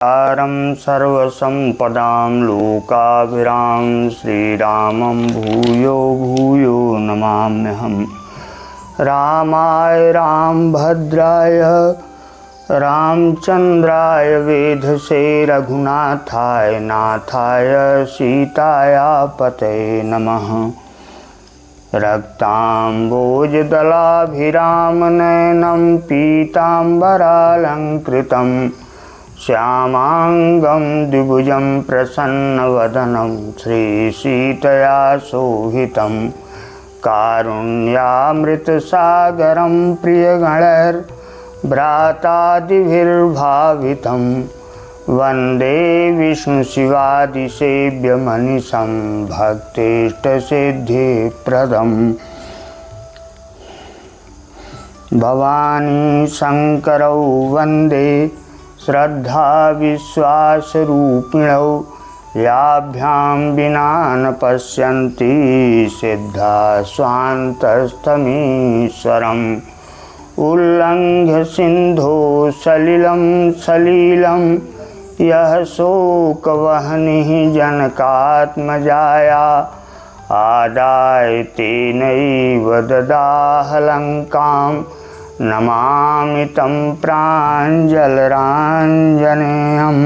सारं सर्वसम्पदां लोकाभिराम श्रीरामं भूयो भूयो नमाम्यहम्। रामाय रामभद्राय रामचन्द्राय वेधसे रघुनाथाय नाथाय सीताया पतये नमः। रक्ताम्बोजदलाभिरामनयनं पीताम्बरालङ्कृतं श्यामांगं द्विभुजं प्रसन्नवदनं श्रीसीतया शोभितं। कारुण्यामृतसागरं प्रियगणैर्भ्रातादिभिर्भावितं वन्दे विष्णुशिवादिसेव्यमनिशं भक्तेष्टसिद्धिप्रदम्। भवानी शङ्करौ वन्दे श्रद्धा विश्वासरूपिणौ याभ्यां विना न पश्यन्ति सिद्धा स्वान्तस्थमीश्वरम्। उल्लङ्घ्य सिन्धो सलिलं सलीलं यः शोकवह्निः जनकात्मजाया आदाय तेनैव ददाह लङ्कां नमामि तं प्राञ्जलराञ्जनेयम्।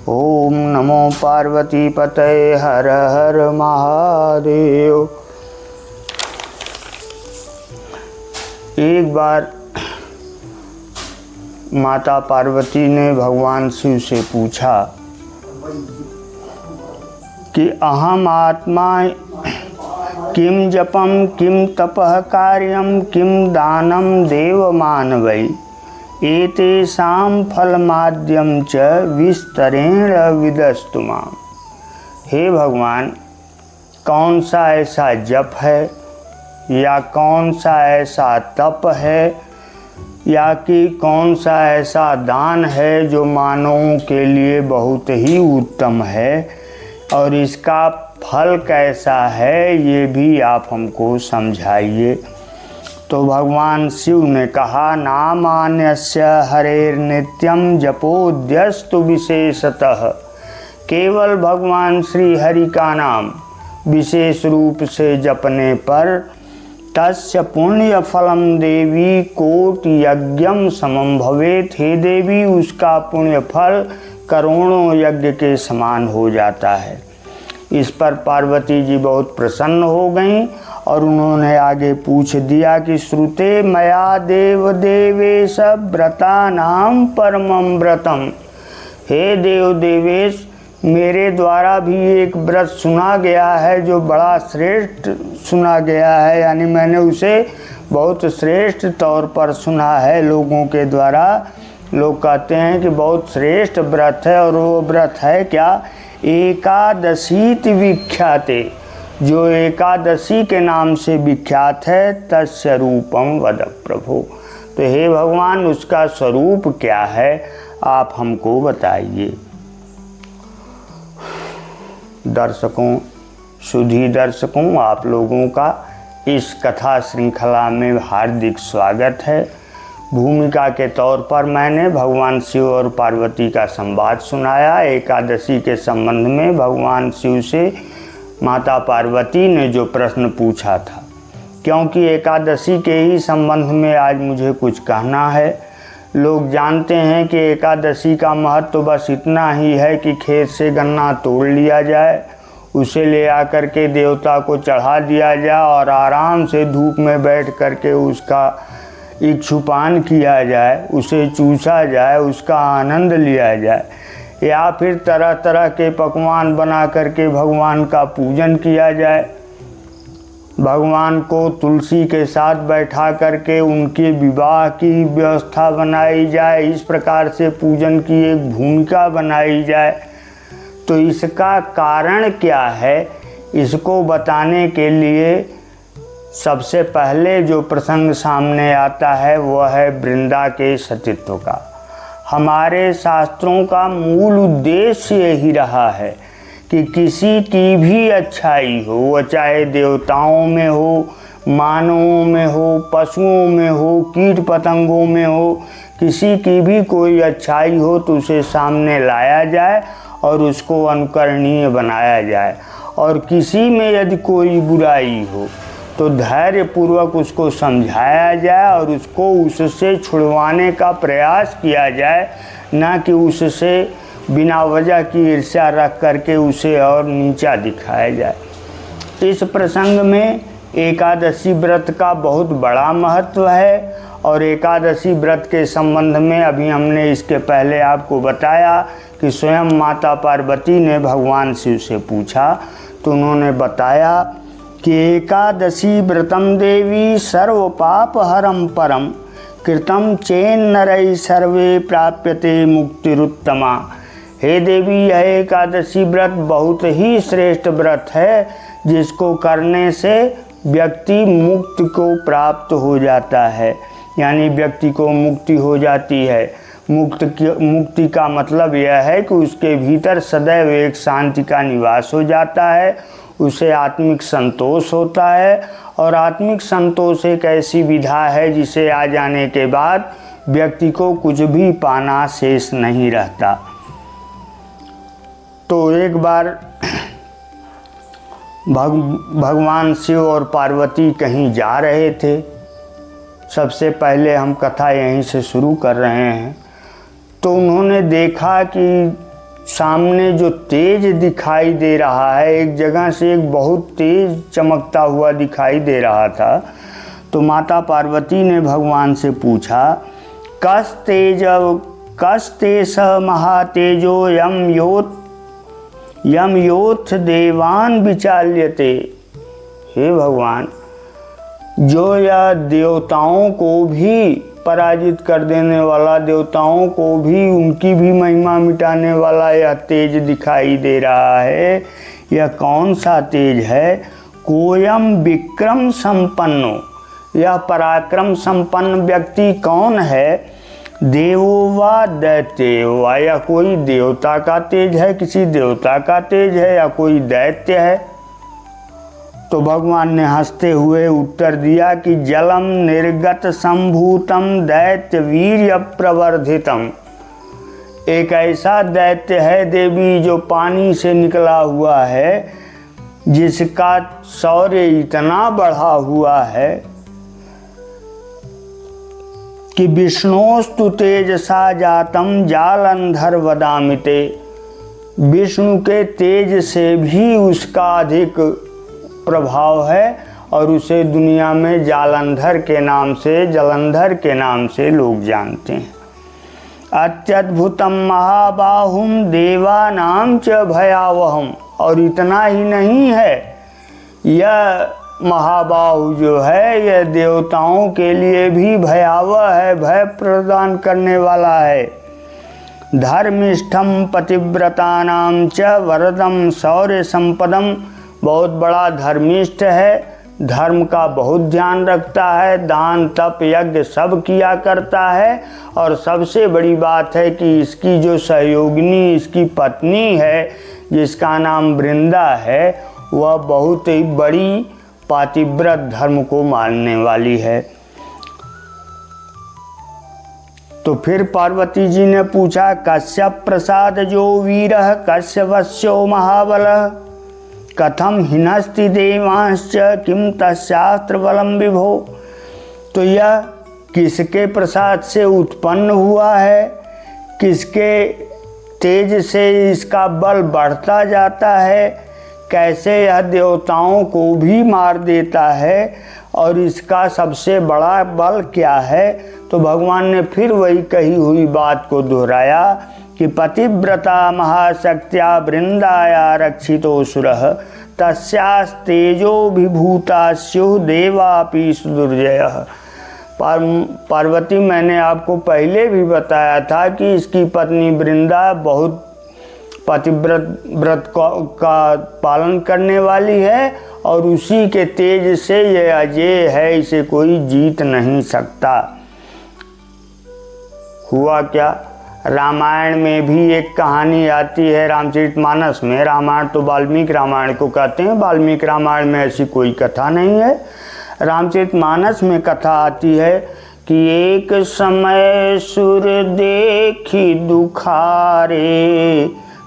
ॐ नमो पार्वतीपतये हर हर महादेव। एक बार माता पार्वती ने भगवान शिव से पूछा कि अहम आत्मा किम जपम किम तपः कार्यम किम दानम देवमानवै एतेषां फलमाद्यं च विस्तरेण विदस्तु माम्। हे भगवान, कौन सा ऐसा जप है या कौन सा ऐसा तप है या कि कौन सा ऐसा दान है जो मानवों के लिए बहुत ही उत्तम है और इसका फल कैसा है, ये भी आप हमको समझाइए। तो भगवान शिव ने कहा, नामान्यस्य हरेर्नित्यं जपोद्यस्तु विशेषतः। केवल भगवान श्री हरि का नाम विशेष रूप से जपने पर तस्य पुण्य फलम देवी कोटि यज्ञम समम भवेत। हे देवी, उसका पुण्य फल करोड़ों यज्ञ के समान हो जाता है। इस पर पार्वती जी बहुत प्रसन्न हो गईं और उन्होंने आगे पूछ दिया कि श्रुते मया देव देवेश व्रता नाम परमं व्रतम। हे देव देवेश, मेरे द्वारा भी एक व्रत सुना गया है जो बड़ा श्रेष्ठ सुना गया है, यानी मैंने उसे बहुत श्रेष्ठ तौर पर सुना है लोगों के द्वारा। लोग कहते हैं कि बहुत श्रेष्ठ व्रत है, और वो व्रत है क्या? एकादशीत विख्याते, जो एकादशी के नाम से विख्यात है। तस्य रूपम वद प्रभु। तो हे भगवान, उसका स्वरूप क्या है, आप हमको बताइए। दर्शकों, सुधी दर्शकों, आप लोगों का इस कथा श्रृंखला में हार्दिक स्वागत है। भूमिका के तौर पर मैंने भगवान शिव और पार्वती का संवाद सुनाया। एकादशी के संबंध में भगवान शिव से माता पार्वती ने जो प्रश्न पूछा था, क्योंकि एकादशी के ही संबंध में आज मुझे कुछ कहना है। लोग जानते हैं कि एकादशी का महत्व बस इतना ही है कि खेत से गन्ना तोड़ लिया जाए, उसे ले आकर के देवता को चढ़ा दिया जाए और आराम से धूप में बैठ करके उसका इक्षुपान किया जाए, उसे चूसा जाए, उसका आनंद लिया जाए, या फिर तरह तरह के पकवान बना करके भगवान का पूजन किया जाए। भगवान को तुलसी के साथ बैठा करके उनके विवाह की व्यवस्था बनाई जाए, इस प्रकार से पूजन की एक भूमिका बनाई जाए। तो इसका कारण क्या है, इसको बताने के लिए सबसे पहले जो प्रसंग सामने आता है वह है वृंदा के सतीत्व का। हमारे शास्त्रों का मूल उद्देश्य यही रहा है कि किसी की भी अच्छाई हो, वह चाहे देवताओं में हो, मानवों में हो, पशुओं में हो, कीट पतंगों में हो, किसी की भी कोई अच्छाई हो तो उसे सामने लाया जाए और उसको अनुकरणीय बनाया जाए, और किसी में यदि कोई बुराई हो तो धैर्यपूर्वक उसको समझाया जाए और उसको उससे छुड़वाने का प्रयास किया जाए, ना कि उससे बिना वजह की ईर्ष्या रख करके उसे और नीचा दिखाया जाए। इस प्रसंग में एकादशी व्रत का बहुत बड़ा महत्व है, और एकादशी व्रत के संबंध में अभी हमने इसके पहले आपको बताया कि स्वयं माता पार्वती ने भगवान शिव से पूछा तो उन्होंने बताया कि एकादशी व्रतम देवी सर्व पाप हरम परम कृतम चेन नरई सर्वे प्राप्यते मुक्तिरुत्तमा। हे देवी, यह एकादशी व्रत बहुत ही श्रेष्ठ व्रत है, जिसको करने से व्यक्ति मुक्ति को प्राप्त हो जाता है, यानी व्यक्ति को मुक्ति हो जाती है। मुक्ति का मतलब यह है कि उसके भीतर सदैव एक शांति का निवास हो जाता है, उसे आत्मिक संतोष होता है, और आत्मिक संतोष एक ऐसी विधा है जिसे आ जाने के बाद व्यक्ति को कुछ भी पाना शेष नहीं रहता। तो एक बार भगवान शिव और पार्वती कहीं जा रहे थे। सबसे पहले हम कथा यहीं से शुरू कर रहे हैं। तो उन्होंने देखा कि सामने जो तेज दिखाई दे रहा है, एक जगह से एक बहुत तेज चमकता हुआ दिखाई दे रहा था। तो माता पार्वती ने भगवान से पूछा, कस तेज महातेजो यम योथ देवान विचाल्यते। हे भगवान, जो यह देवताओं को भी पराजित कर देने वाला, देवताओं को भी उनकी भी महिमा मिटाने वाला यह तेज दिखाई दे रहा है, यह कौन सा तेज है? कोयम विक्रम संपन्नो, यह पराक्रम संपन्न व्यक्ति कौन है? देवो वा दैत्य वा, या कोई देवता का तेज है, किसी देवता का तेज है, या कोई दैत्य है? तो भगवान ने हंसते हुए उत्तर दिया कि जलम निर्गत संभूतम दैत्य वीर्य प्रवर्धितम। एक ऐसा दैत्य है देवी जो पानी से निकला हुआ है, जिसका शौर्य इतना बढ़ा हुआ है कि विष्णोस्तु तेजसा जातम जालंधर वदामिते। विष्णु के तेज से भी उसका अधिक प्रभाव है, और उसे दुनिया में जालंधर के नाम से, जलंधर के नाम से लोग जानते हैं। अत्यद्भुतम महाबाहुम देवानाम च भयावहम। और इतना ही नहीं है, यह महाबाहु जो है यह देवताओं के लिए भी भयावह है, भय प्रदान करने वाला है। धर्मिष्ठम पतिव्रतानां च वरदम शौर्य संपदम। बहुत बड़ा धर्मिष्ठ है, धर्म का बहुत ध्यान रखता है, दान तप यज्ञ सब किया करता है, और सबसे बड़ी बात है कि इसकी जो सहयोगिनी, इसकी पत्नी है जिसका नाम वृंदा है, वह बहुत ही बड़ी पातिव्रत धर्म को मानने वाली है। तो फिर पार्वती जी ने पूछा, कश्यप प्रसाद जो वीर कश्यपस्यो महाबल कथम हिनस्ति देवांश्च किम तस्यास्त्र बलम विभो। तो यह किसके प्रसाद से उत्पन्न हुआ है, किसके तेज से इसका बल बढ़ता जाता है, कैसे यह देवताओं को भी मार देता है, और इसका सबसे बड़ा बल क्या है? तो भगवान ने फिर वही कही हुई बात को दोहराया कि पतिव्रता महाशक्त्या वृंदाया रक्षितोऽसुरः तस्यास्तेजो विभूता स्युः देवापि सुदुर्जयः। पार्वती, मैंने आपको पहले भी बताया था कि इसकी पत्नी वृंदा बहुत पतिव्रत का पालन करने वाली है, और उसी के तेज से यह अजेय है, इसे कोई जीत नहीं सकता। हुआ क्या, रामायण में भी एक कहानी आती है, रामचरितमानस में। रामायण तो वाल्मीकि रामायण को कहते हैं, वाल्मीकि रामायण में ऐसी कोई कथा नहीं है। रामचरितमानस में कथा आती है कि एक समय सुर देखी दुखारे,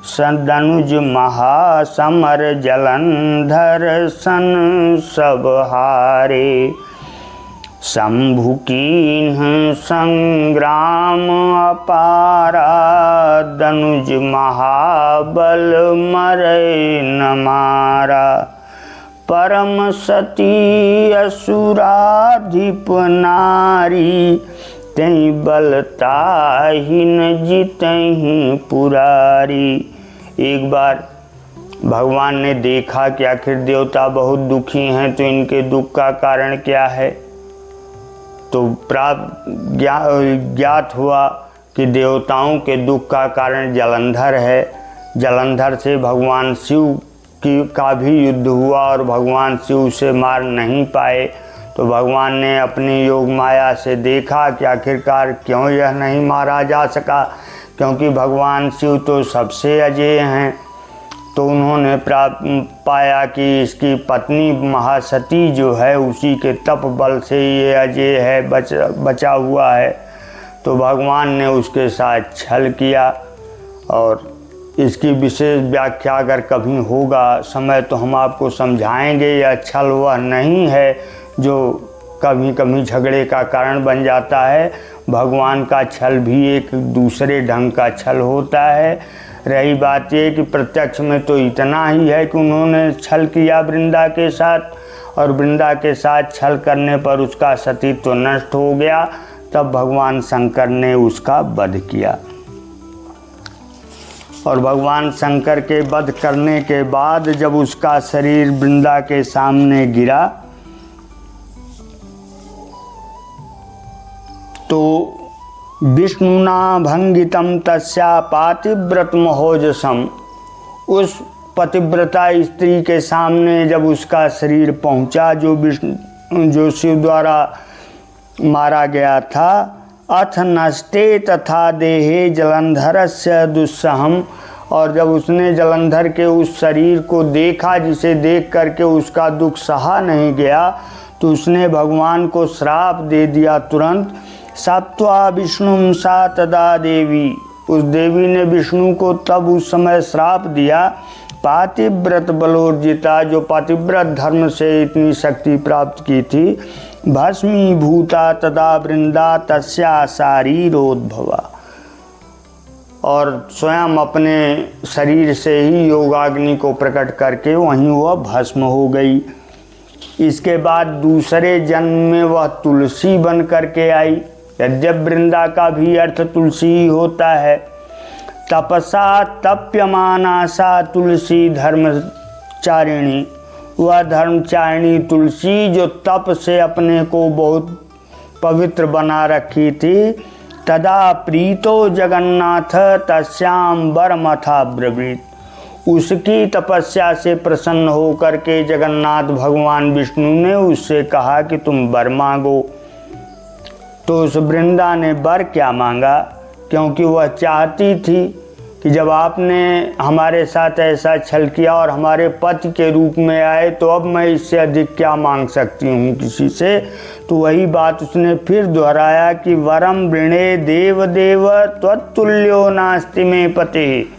सदनुज महासमर जलंधर सन सब हारे। शंभु कीन्ह संग्राम अपारा, दनुज महाबल मरै न मारा। परम सती असुराधिप नारी, तै बलताहि न जितहि पुरारी। एक बार भगवान ने देखा कि आखिर देवता बहुत दुखी हैं, तो इनके दुख का कारण क्या है। तो ज्ञात हुआ कि देवताओं के दुख का कारण जलंधर है। जलंधर से भगवान शिव का भी युद्ध हुआ और भगवान शिव उसे मार नहीं पाए। तो भगवान ने अपनी योग माया से देखा कि आखिरकार क्यों यह नहीं मारा जा सका, क्योंकि भगवान शिव तो सबसे अजेय हैं। तो उन्होंने पाया कि इसकी पत्नी महासती जो है, उसी के तप बल से ये अजेय है, बचा हुआ है। तो भगवान ने उसके साथ छल किया। और इसकी विशेष व्याख्या अगर कभी होगा समय तो हम आपको समझाएंगे। यह छल वह नहीं है जो कभी कभी झगड़े का कारण बन जाता है। भगवान का छल भी एक दूसरे ढंग का छल होता है। रही बात ये कि प्रत्यक्ष में तो इतना ही है कि उन्होंने छल किया वृंदा के साथ, और वृंदा के साथ छल करने पर उसका सतीत्व नष्ट हो गया। तब भगवान शंकर ने उसका वध किया। और भगवान शंकर के वध करने के बाद जब उसका शरीर वृंदा के सामने गिरा, तो विष्णुना भंगितम तस्या पातिव्रत महोजसम, उस पतिव्रता स्त्री के सामने जब उसका शरीर पहुंचा जो शिव द्वारा मारा गया था, अथ नष्टे तथा देहे जलंधरस्य दुस्सहम, और जब उसने जलंधर के उस शरीर को देखा जिसे देख करके उसका दुख सहा नहीं गया, तो उसने भगवान को श्राप दे दिया तुरंत। सप्त्वा विष्णुं सा तदा देवी, उस देवी ने विष्णु को तब उस समय श्राप दिया। पातिव्रत बलोर्जिता, जो पातिव्रत धर्म से इतनी शक्ति प्राप्त की थी, भस्मीभूता तदा वृंदा तस्या शारीरोद्भवा, और स्वयं अपने शरीर से ही योगाग्नि को प्रकट करके वहीं वह भस्म हो गई। इसके बाद दूसरे जन्म में वह तुलसी बन करके आई। यद्यप वृंदा का भी अर्थ तुलसी ही होता है। तपसा तप्यमाना सा तुलसी धर्मचारिणी, वह धर्मचारिणी तुलसी जो तप से अपने को बहुत पवित्र बना रखी थी। तदा प्रीतो जगन्नाथ तस्याम वरमथा ब्रवीत, उसकी तपस्या से प्रसन्न होकर के जगन्नाथ भगवान विष्णु ने उससे कहा कि तुम वर मांगो। तो उस वृंदा ने वर क्या मांगा, क्योंकि वह चाहती थी कि जब आपने हमारे साथ ऐसा छल किया और हमारे पति के रूप में आए, तो अब मैं इससे अधिक क्या मांग सकती हूँ किसी से। तो वही बात उसने फिर दोहराया कि वरम वृणे देव देव त्वत्तुल्यो नास्ति में पति।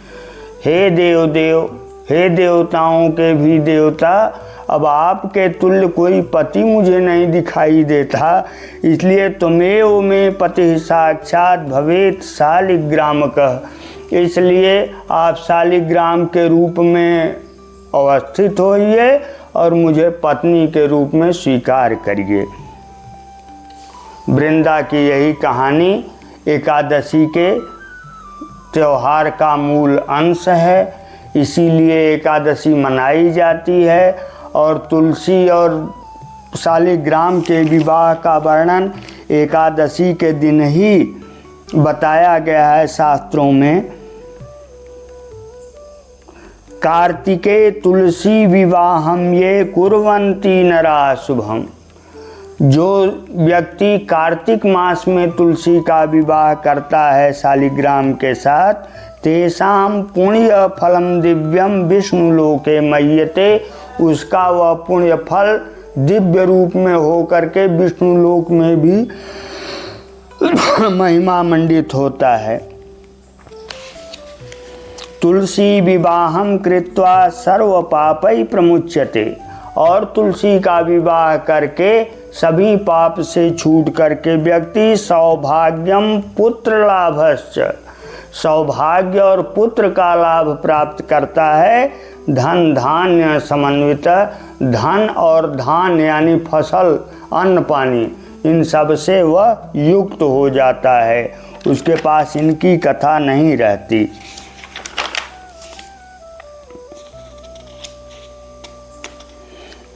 हे देव देव, हे देवताओं के भी देवता, अब आपके तुल्य कोई पति मुझे नहीं दिखाई देता, इसलिए तुमेव में पति साक्षात भवेत शालिग्रामकः, इसलिए आप शालिग्राम के रूप में अवस्थित होइए और मुझे पत्नी के रूप में स्वीकार करिए। वृंदा की यही कहानी एकादशी के त्योहार का मूल अंश है, इसीलिए एकादशी मनाई जाती है। और तुलसी और शालिग्राम के विवाह का वर्णन एकादशी के दिन ही बताया गया है शास्त्रों में। कार्तिके तुलसी विवाहम ये कुर्वन्ति नरा शुभम, जो व्यक्ति कार्तिक मास में तुलसी का विवाह करता है शालिग्राम के साथ, तेषां पुण्य फलम दिव्यम विष्णु लोके मह्यते, उसका वह पुण्य फल दिव्य रूप में हो करके विष्णु लोक में भी महिमा मंडित होता है। तुलसी विवाहम कृत्वा सर्व पापै प्रमुच्यते, और तुलसी का विवाह करके सभी पाप से छूट करके व्यक्ति सौभाग्यम पुत्र लाभश्च, सौभाग्य और पुत्र का लाभ प्राप्त करता है। धन धान्य समन्वित, धन और धान यानी फसल, अन्न पानी, इन सब से वह युक्त हो जाता है, उसके पास इनकी कथा नहीं रहती।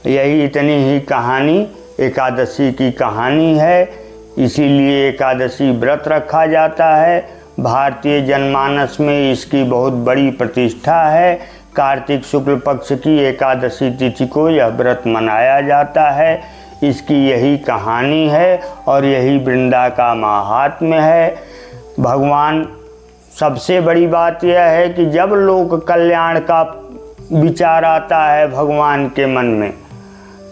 यही इतनी ही कहानी एकादशी की कहानी है। इसीलिए एकादशी व्रत रखा जाता है। भारतीय जनमानस में इसकी बहुत बड़ी प्रतिष्ठा है। कार्तिक शुक्ल पक्ष की एकादशी तिथि को यह व्रत मनाया जाता है। इसकी यही कहानी है और यही वृंदा का माहात्म्य है। भगवान, सबसे बड़ी बात यह है कि जब लोक कल्याण का विचार आता है भगवान के मन में,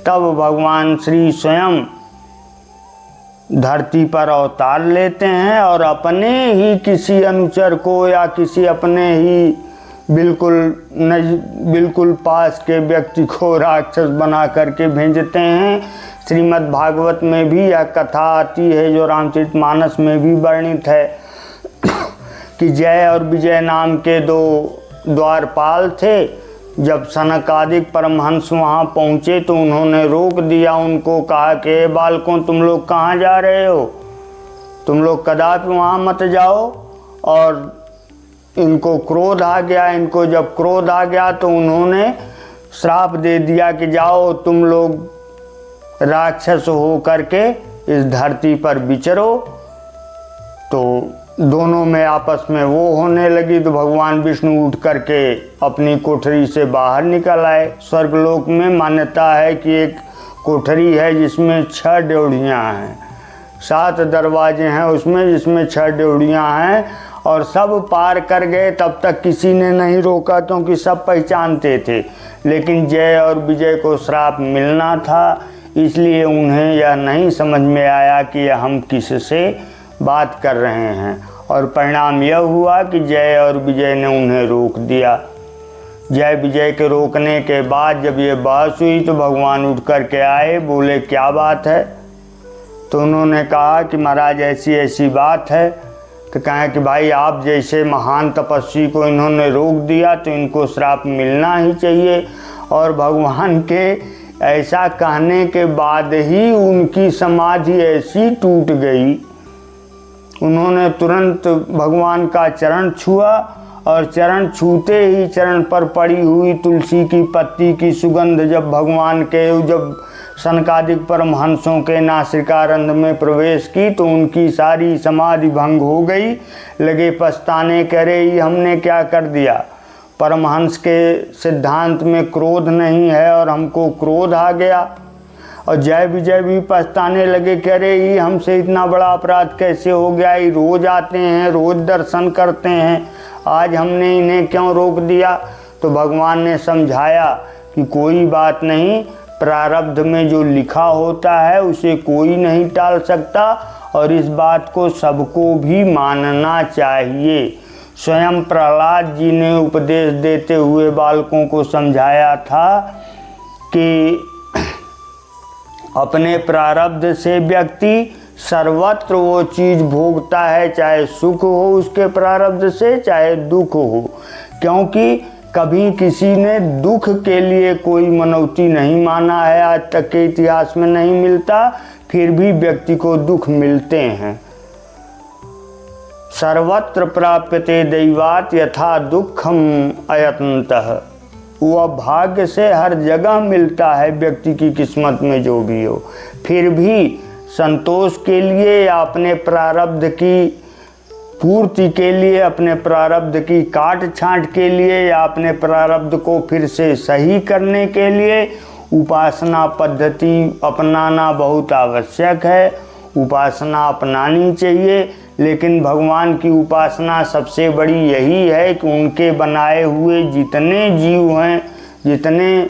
तब भगवान श्री स्वयं धरती पर अवतार लेते हैं और अपने ही किसी अनुचर को या किसी अपने ही बिल्कुल पास के व्यक्ति को राक्षस बना करके भेजते हैं। श्रीमद् भागवत में भी यह कथा आती है, जो रामचरितमानस में भी वर्णित है कि जय और विजय नाम के दो द्वारपाल थे। जब सनकादिक परमहंस वहाँ पहुँचे तो उन्होंने रोक दिया, उनको कहा कि बालकों, तुम लोग कहाँ जा रहे हो, तुम लोग कदापि वहाँ मत जाओ। और इनको क्रोध आ गया। इनको जब क्रोध आ गया तो उन्होंने श्राप दे दिया कि जाओ तुम लोग राक्षस हो करके इस धरती पर विचरो। तो दोनों में आपस में वो होने लगी। तो भगवान विष्णु उठ करके अपनी कोठरी से बाहर निकल आए। स्वर्गलोक में मान्यता है कि एक कोठरी है जिसमें 6 ड्योढ़ियाँ हैं, 7 दरवाजे हैं उसमें, जिसमें 6 ड्योढ़ियाँ हैं। और सब पार कर गए, तब तक किसी ने नहीं रोका क्योंकि सब पहचानते थे। लेकिन जय और विजय को श्राप मिलना था, इसलिए उन्हें यह नहीं समझ में आया कि हम किससे बात कर रहे हैं। और परिणाम यह हुआ कि जय और विजय ने उन्हें रोक दिया। जय विजय के रोकने के बाद जब ये बहस हुई तो भगवान उठ कर के आए, बोले क्या बात है। तो उन्होंने कहा कि महाराज ऐसी ऐसी बात है। तो कहें कि भाई, आप जैसे महान तपस्वी को इन्होंने रोक दिया तो इनको श्राप मिलना ही चाहिए। और भगवान के ऐसा कहने के बाद ही उनकी समाधि ऐसी टूट गई, उन्होंने तुरंत भगवान का चरण छुआ और चरण छूते ही चरण पर पड़ी हुई तुलसी की पत्ती की सुगंध जब भगवान के, जब सनकादिक परमहंसों के नासिकारंध में प्रवेश की तो उनकी सारी समाधि भंग हो गई। लगे पछताने, करे ही हमने क्या कर दिया। परमहंस के सिद्धांत में क्रोध नहीं है और हमको क्रोध आ गया। और जय विजय भी पछताने लगे, कह रहे ही हमसे इतना बड़ा अपराध कैसे हो गया। ये रोज आते हैं, रोज दर्शन करते हैं, आज हमने इन्हें क्यों रोक दिया। तो भगवान ने समझाया कि कोई बात नहीं, प्रारब्ध में जो लिखा होता है उसे कोई नहीं टाल सकता और इस बात को सबको भी मानना चाहिए। स्वयं प्रहलाद जी ने उपदेश देते हुए बालकों को समझाया था कि अपने प्रारब्ध से व्यक्ति सर्वत्र वो चीज़ भोगता है, चाहे सुख हो उसके प्रारब्ध से, चाहे दुख हो। क्योंकि कभी किसी ने दुख के लिए कोई मनौती नहीं माना है, आज तक के इतिहास में नहीं मिलता, फिर भी व्यक्ति को दुख मिलते हैं। सर्वत्र प्राप्यते दैवात यथा दुखम अयत्नतः, वह भाग्य से हर जगह मिलता है व्यक्ति की किस्मत में जो भी हो। फिर भी संतोष के लिए या अपने प्रारब्ध की पूर्ति के लिए, अपने प्रारब्ध की काट छांट के लिए या अपने प्रारब्ध को फिर से सही करने के लिए उपासना पद्धति अपनाना बहुत आवश्यक है। उपासना अपनानी चाहिए, लेकिन भगवान की उपासना सबसे बड़ी यही है कि उनके बनाए हुए जितने जीव हैं, जितने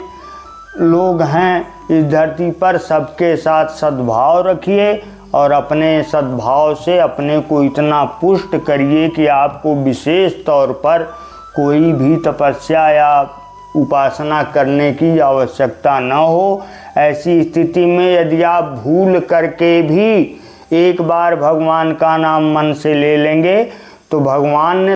लोग हैं इस धरती पर, सबके साथ सद्भाव रखिए और अपने सद्भाव से अपने को इतना पुष्ट करिए कि आपको विशेष तौर पर कोई भी तपस्या या उपासना करने की आवश्यकता न हो। ऐसी स्थिति में यदि आप भूल करके भी एक बार भगवान का नाम मन से ले लेंगे तो भगवान ने